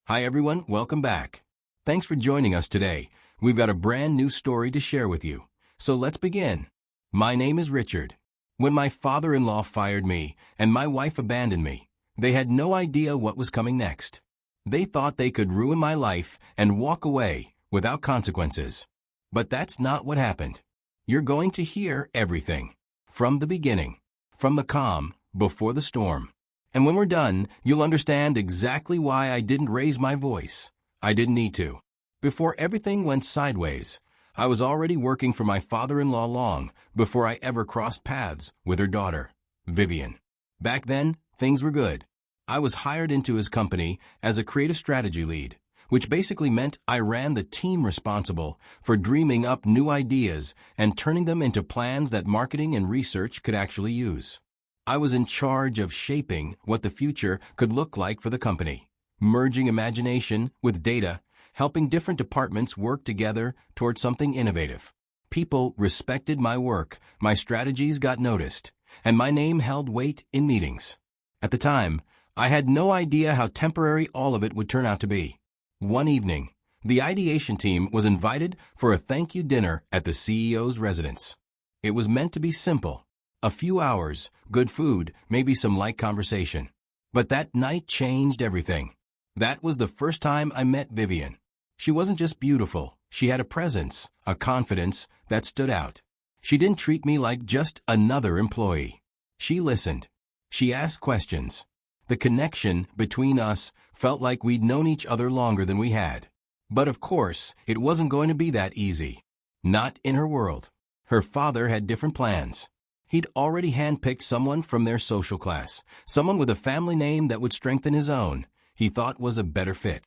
Hi everyone, welcome back. Thanks for joining us today. We've got a brand new story to share with you. So let's begin. My name is Richard. When my father-in-law fired me and my wife abandoned me, they had no idea what was coming next. They thought they could ruin my life and walk away without consequences. But that's not what happened. You're going to hear everything. From the beginning. From the calm, before the storm. And when we're done, you'll understand exactly why I didn't raise my voice. I didn't need to. Before everything went sideways, I was already working for my father-in-law long before I ever crossed paths with her daughter, Vivian. Back then, things were good. I was hired into his company as a creative strategy lead, which basically meant I ran the team responsible for dreaming up new ideas and turning them into plans that marketing and research could actually use. I was in charge of shaping what the future could look like for the company, merging imagination with data, helping different departments work together toward something innovative. People respected my work, my strategies got noticed, and my name held weight in meetings. At the time, I had no idea how temporary all of it would turn out to be. One evening, the ideation team was invited for a thank you dinner at the CEO's residence. It was meant to be simple. A few hours, good food, maybe some light conversation. But that night changed everything. That was the first time I met Vivian. She wasn't just beautiful, she had a presence, a confidence that stood out. She didn't treat me like just another employee. She listened. She asked questions. The connection between us felt like we'd known each other longer than we had. But of course, it wasn't going to be that easy. Not in her world. Her father had different plans. He'd already handpicked someone from their social class, someone with a family name that would strengthen his own, he thought was a better fit.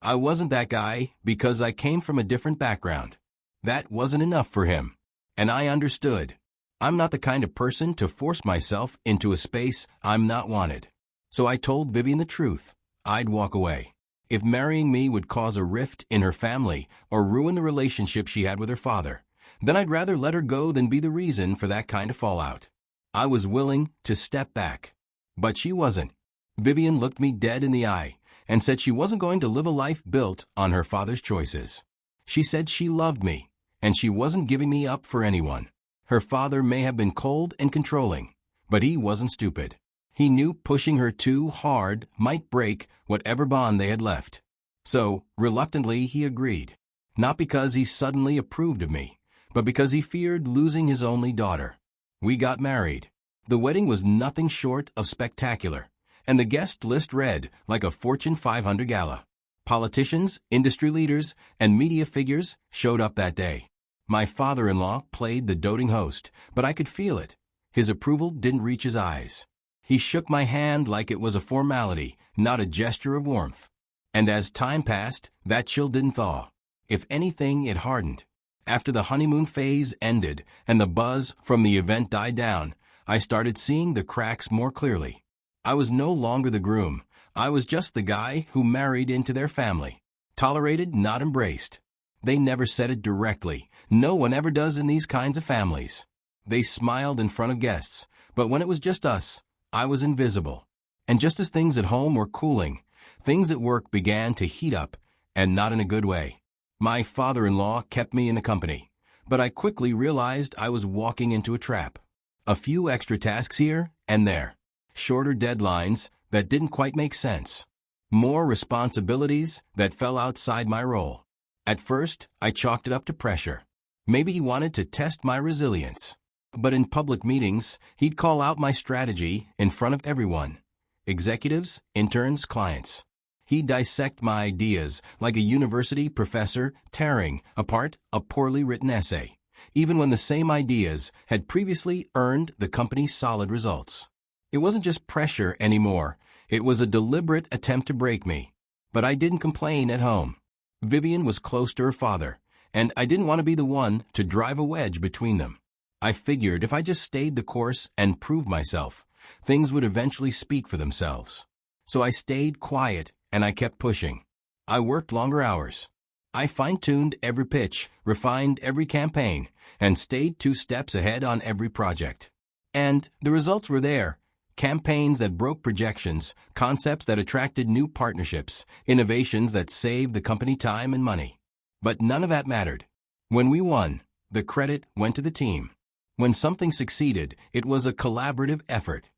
I wasn't that guy because I came from a different background. That wasn't enough for him. And I understood. I'm not the kind of person to force myself into a space I'm not wanted. So I told Vivian the truth. I'd walk away. If marrying me would cause a rift in her family or ruin the relationship she had with her father, then I'd rather let her go than be the reason for that kind of fallout. I was willing to step back. But she wasn't. Vivian looked me dead in the eye and said she wasn't going to live a life built on her father's choices. She said she loved me, and she wasn't giving me up for anyone. Her father may have been cold and controlling, but he wasn't stupid. He knew pushing her too hard might break whatever bond they had left. So, reluctantly, he agreed. Not because he suddenly approved of me, but because he feared losing his only daughter. We got married. The wedding was nothing short of spectacular, and the guest list read like a Fortune 500 gala. Politicians, industry leaders, and media figures showed up that day. My father-in-law played the doting host, but I could feel it. His approval didn't reach his eyes. He shook my hand like it was a formality, not a gesture of warmth. And as time passed, that chill didn't thaw. If anything, it hardened. After the honeymoon phase ended and the buzz from the event died down, I started seeing the cracks more clearly. I was no longer the groom. I was just the guy who married into their family. Tolerated, not embraced. They never said it directly. No one ever does in these kinds of families. They smiled in front of guests, but when it was just us, I was invisible. And just as things at home were cooling, things at work began to heat up, and not in a good way. My father-in-law kept me in the company, but I quickly realized I was walking into a trap. A few extra tasks here and there. Shorter deadlines that didn't quite make sense. More responsibilities that fell outside my role. At first, I chalked it up to pressure. Maybe he wanted to test my resilience. But in public meetings, he'd call out my strategy in front of everyone. Executives, interns, clients. He'd dissect my ideas like a university professor tearing apart a poorly written essay, even when the same ideas had previously earned the company solid results. It wasn't just pressure anymore. It was a deliberate attempt to break me. But I didn't complain at home. Vivian was close to her father, and I didn't want to be the one to drive a wedge between them. I figured if I just stayed the course and proved myself, things would eventually speak for themselves. So I stayed quiet and I kept pushing. I worked longer hours. I fine-tuned every pitch, refined every campaign, and stayed 2 steps ahead on every project. And the results were there. Campaigns that broke projections, concepts that attracted new partnerships, innovations that saved the company time and money. But none of that mattered. When we won, the credit went to the team. When something succeeded, it was a collaborative effort.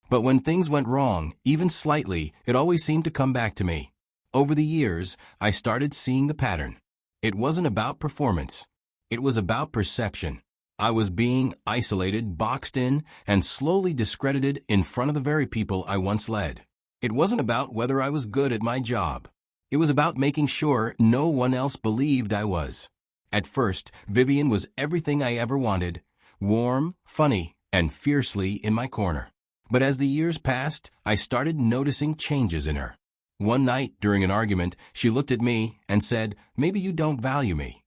But when things went wrong, even slightly, it always seemed to come back to me. Over the years, I started seeing the pattern. It wasn't about performance. It was about perception. I was being isolated, boxed in, and slowly discredited in front of the very people I once led. It wasn't about whether I was good at my job. It was about making sure no one else believed I was. At first, Vivian was everything I ever wanted, warm, funny, and fiercely in my corner. But as the years passed, I started noticing changes in her. One night, during an argument, she looked at me and said, "Maybe you don't value me."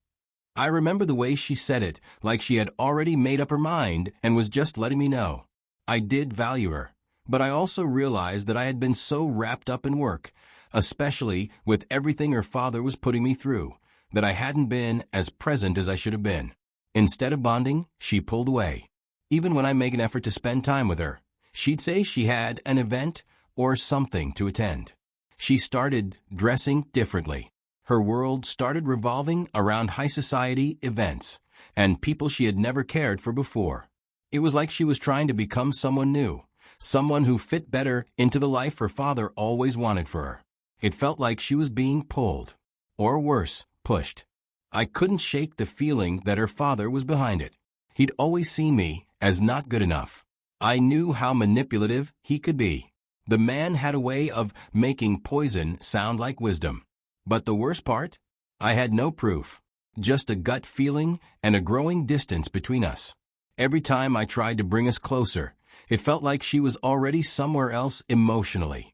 I remember the way she said it, like she had already made up her mind and was just letting me know. I did value her, but I also realized that I had been so wrapped up in work, especially with everything her father was putting me through, that I hadn't been as present as I should have been. Instead of bonding, she pulled away. Even when I make an effort to spend time with her, she'd say she had an event or something to attend. She started dressing differently. Her world started revolving around high society events and people she had never cared for before. It was like she was trying to become someone new, someone who fit better into the life her father always wanted for her. It felt like she was being pulled, or worse, pushed. I couldn't shake the feeling that her father was behind it. He'd always seen me as not good enough. I knew how manipulative he could be. The man had a way of making poison sound like wisdom. But the worst part? I had no proof, just a gut feeling and a growing distance between us. Every time I tried to bring us closer, it felt like she was already somewhere else emotionally.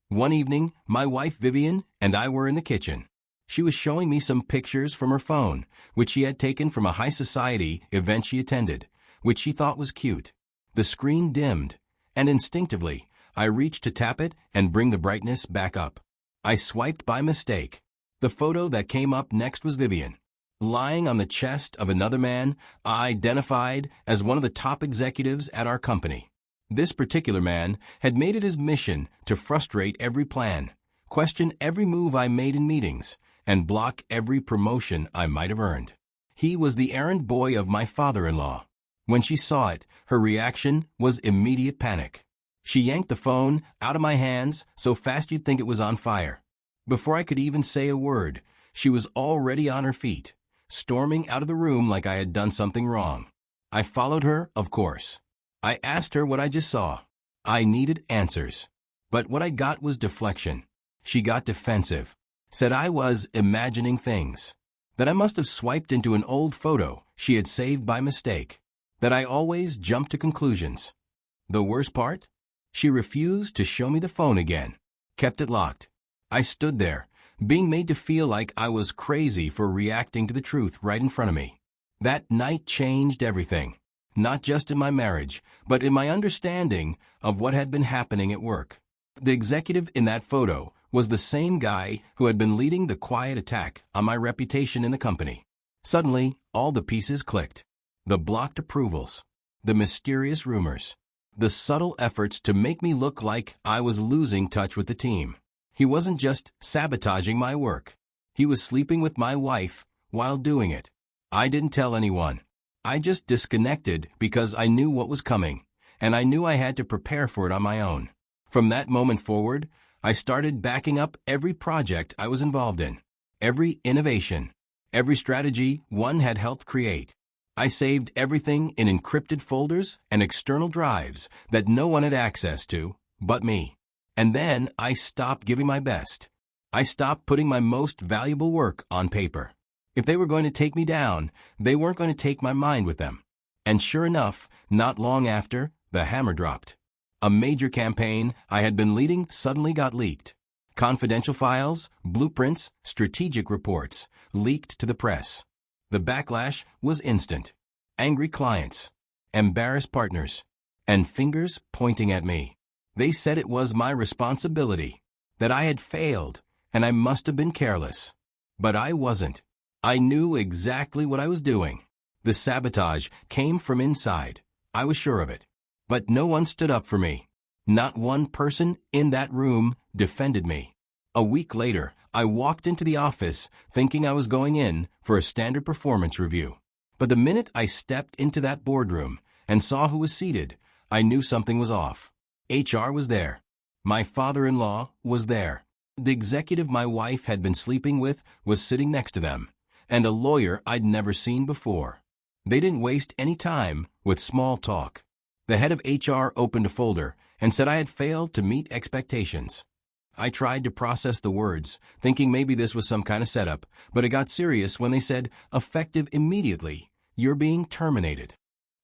One evening, my wife Vivian and I were in the kitchen. She was showing me some pictures from her phone, which she had taken from a high society event she attended, which she thought was cute. The screen dimmed, and instinctively, I reached to tap it and bring the brightness back up. I swiped by mistake. The photo that came up next was Vivian, lying on the chest of another man identified as one of the top executives at our company. This particular man had made it his mission to frustrate every plan, question every move I made in meetings, and block every promotion I might have earned. He was the errand boy of my father-in-law. When she saw it, her reaction was immediate panic. She yanked the phone out of my hands so fast you'd think it was on fire. Before I could even say a word, she was already on her feet, storming out of the room like I had done something wrong. I followed her, of course. I asked her what I just saw. I needed answers. But what I got was deflection. She got defensive, said I was imagining things, that I must have swiped into an old photo she had saved by mistake, that I always jumped to conclusions. The worst part? She refused to show me the phone again, kept it locked. I stood there, being made to feel like I was crazy for reacting to the truth right in front of me. That night changed everything, not just in my marriage, but in my understanding of what had been happening at work. The executive in that photo was the same guy who had been leading the quiet attack on my reputation in the company. Suddenly, all the pieces clicked. The blocked approvals, the mysterious rumors, the subtle efforts to make me look like I was losing touch with the team. He wasn't just sabotaging my work. He was sleeping with my wife while doing it. I didn't tell anyone. I just disconnected because I knew what was coming, and I knew I had to prepare for it on my own. From that moment forward, I started backing up every project I was involved in, every innovation, every strategy one had helped create. I saved everything in encrypted folders and external drives that no one had access to but me. And then I stopped giving my best. I stopped putting my most valuable work on paper. If they were going to take me down, they weren't going to take my mind with them. And sure enough, not long after, the hammer dropped. A major campaign I had been leading suddenly got leaked. Confidential files, blueprints, strategic reports leaked to the press. The backlash was instant. Angry clients, embarrassed partners, and fingers pointing at me. They said it was my responsibility, that I had failed, and I must have been careless. But I wasn't. I knew exactly what I was doing. The sabotage came from inside. I was sure of it. But no one stood up for me. Not one person in that room defended me. A week later, I walked into the office thinking I was going in for a standard performance review. But the minute I stepped into that boardroom and saw who was seated, I knew something was off. HR was there. My father-in-law was there. The executive my wife had been sleeping with was sitting next to them, and a lawyer I'd never seen before. They didn't waste any time with small talk. The head of HR opened a folder and said I had failed to meet expectations. I tried to process the words, thinking maybe this was some kind of setup, but it got serious when they said, "Effective immediately, you're being terminated."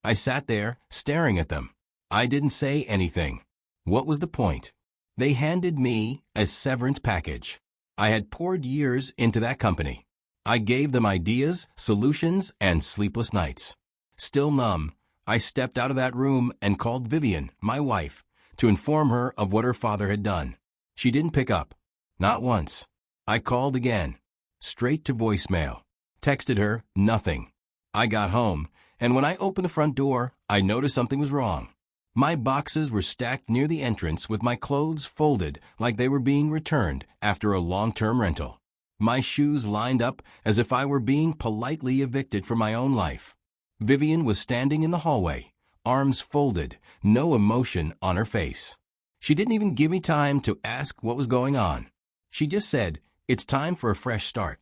I sat there, staring at them. I didn't say anything. What was the point? They handed me a severance package. I had poured years into that company. I gave them ideas, solutions, and sleepless nights. Still numb, I stepped out of that room and called Vivian, my wife, to inform her of what her father had done. She didn't pick up. Not once. I called again. Straight to voicemail. Texted her, nothing. I got home, and when I opened the front door, I noticed something was wrong. My boxes were stacked near the entrance with my clothes folded like they were being returned after a long-term rental. My shoes lined up as if I were being politely evicted from my own life. Vivian was standing in the hallway, arms folded, no emotion on her face. She didn't even give me time to ask what was going on. She just said, "It's time for a fresh start."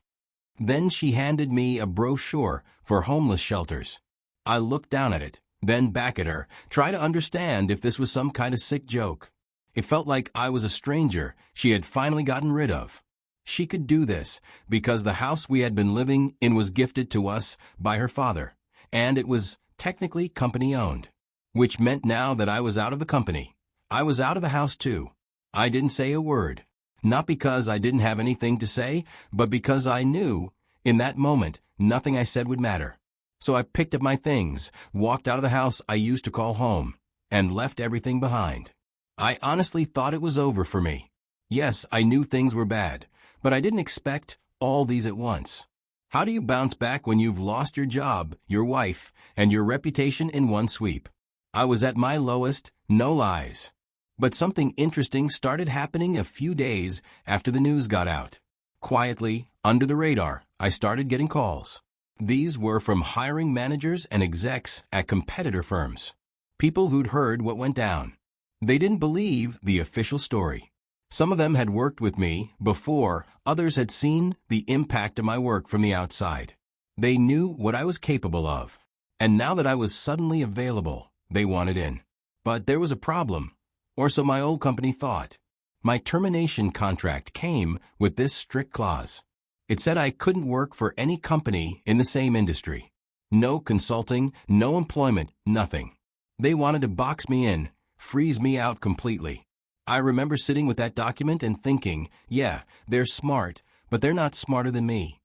Then she handed me a brochure for homeless shelters. I looked down at it, then back at her, try to understand if this was some kind of sick joke. It felt like I was a stranger she had finally gotten rid of. She could do this because the house we had been living in was gifted to us by her father, and it was technically company-owned, which meant now that I was out of the company, I was out of the house too. I didn't say a word, not because I didn't have anything to say, but because I knew, in that moment, nothing I said would matter. So I picked up my things, walked out of the house I used to call home, and left everything behind. I honestly thought it was over for me. Yes, I knew things were bad, but I didn't expect all these at once. How do you bounce back when you've lost your job, your wife, and your reputation in one sweep? I was at my lowest, no lies. But something interesting started happening a few days after the news got out. Quietly, under the radar, I started getting calls. These were from hiring managers and execs at competitor firms. People who'd heard what went down. They didn't believe the official story. Some of them had worked with me before, others had seen the impact of my work from the outside. They knew what I was capable of. And now that I was suddenly available, they wanted in. But there was a problem. Or so my old company thought. My termination contract came with this strict clause. It said I couldn't work for any company in the same industry. No consulting, no employment, nothing. They wanted to box me in, freeze me out completely. I remember sitting with that document and thinking, yeah, they're smart, but they're not smarter than me.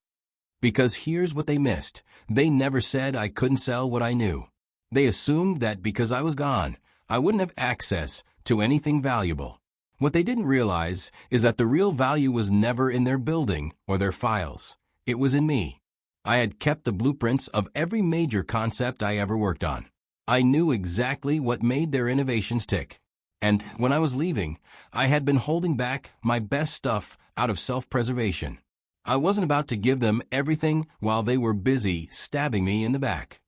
Because here's what they missed. They never said I couldn't sell what I knew. They assumed that because I was gone, I wouldn't have access to anything valuable. What they didn't realize is that the real value was never in their building or their files. It was in me. I had kept the blueprints of every major concept I ever worked on. I knew exactly what made their innovations tick. And when I was leaving, I had been holding back my best stuff out of self-preservation. I wasn't about to give them everything while they were busy stabbing me in the back.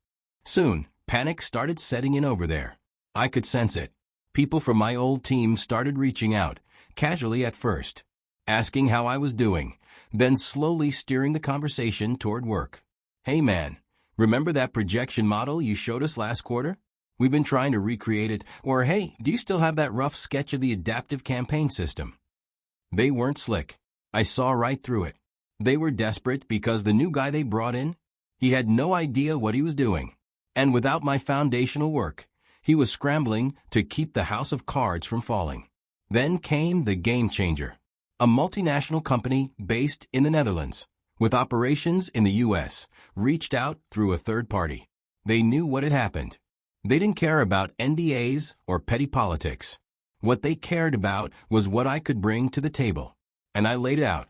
Soon, panic started setting in over there. I could sense it. People from my old team started reaching out, casually at first, asking how I was doing, then slowly steering the conversation toward work. "Hey man, remember that projection model you showed us last quarter? We've been trying to recreate it," or "Hey, do you still have that rough sketch of the adaptive campaign system?" They weren't slick. I saw right through it. They were desperate because the new guy they brought in, he had no idea what he was doing. And without my foundational work, he was scrambling to keep the house of cards from falling. Then came the game changer. A multinational company based in the Netherlands, with operations in the US, reached out through a third party. They knew what had happened. They didn't care about NDAs or petty politics. What they cared about was what I could bring to the table. And I laid it out.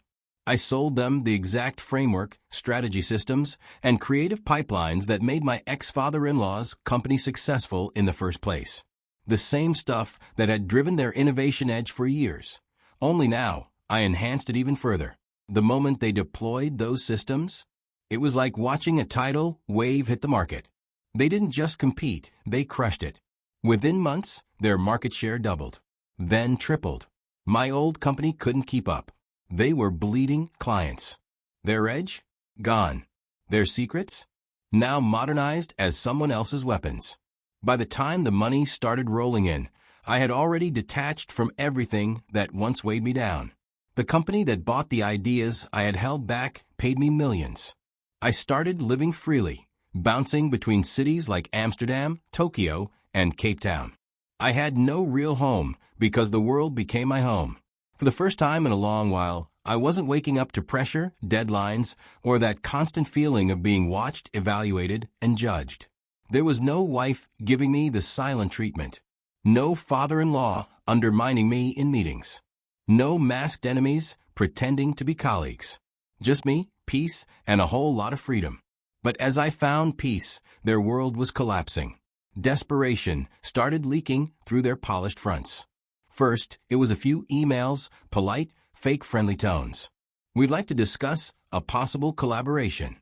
I sold them the exact framework, strategy systems, and creative pipelines that made my ex-father-in-law's company successful in the first place. The same stuff that had driven their innovation edge for years. Only now, I enhanced it even further. The moment they deployed those systems, it was like watching a tidal wave hit the market. They didn't just compete, they crushed it. Within months, their market share doubled, then tripled. My old company couldn't keep up. They were bleeding clients. Their edge? Gone. Their secrets? Now modernized as someone else's weapons. By the time the money started rolling in, I had already detached from everything that once weighed me down. The company that bought the ideas I had held back paid me millions. I started living freely, bouncing between cities like Amsterdam, Tokyo, and Cape Town. I had no real home because the world became my home. For the first time in a long while, I wasn't waking up to pressure, deadlines, or that constant feeling of being watched, evaluated, and judged. There was no wife giving me the silent treatment. No father-in-law undermining me in meetings. No masked enemies pretending to be colleagues. Just me, peace, and a whole lot of freedom. But as I found peace, their world was collapsing. Desperation started leaking through their polished fronts. First, it was a few emails, polite, fake-friendly tones. We'd like to discuss a possible collaboration.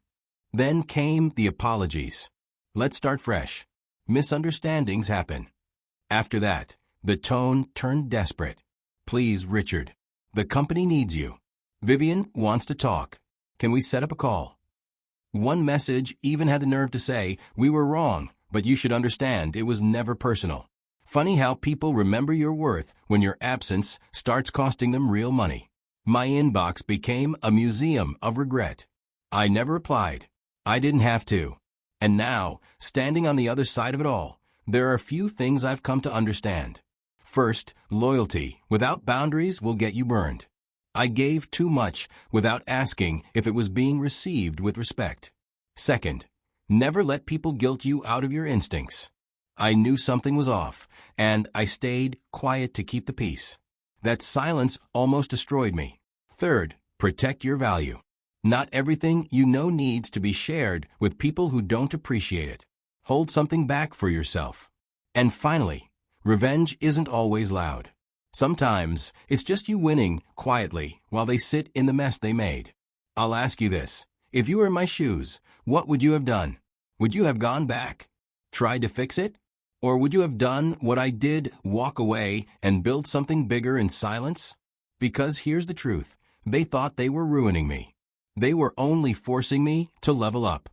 Then came the apologies. Let's start fresh. Misunderstandings happen. After that, the tone turned desperate. Please, Richard. The company needs you. Vivian wants to talk. Can we set up a call? One message even had the nerve to say, we were wrong, but you should understand it was never personal. Funny how people remember your worth when your absence starts costing them real money. My inbox became a museum of regret. I never replied. I didn't have to. And now, standing on the other side of it all, there are a few things I've come to understand. First, loyalty without boundaries will get you burned. I gave too much without asking if it was being received with respect. Second, never let people guilt you out of your instincts. I knew something was off, and I stayed quiet to keep the peace. That silence almost destroyed me. Third, protect your value. Not everything you know needs to be shared with people who don't appreciate it. Hold something back for yourself. And finally, revenge isn't always loud. Sometimes, it's just you winning quietly while they sit in the mess they made. I'll ask you this. If you were in my shoes, what would you have done? Would you have gone back? Tried to fix it? Or would you have done what I did, walk away, and build something bigger in silence? Because here's the truth. They thought they were ruining me. They were only forcing me to level up.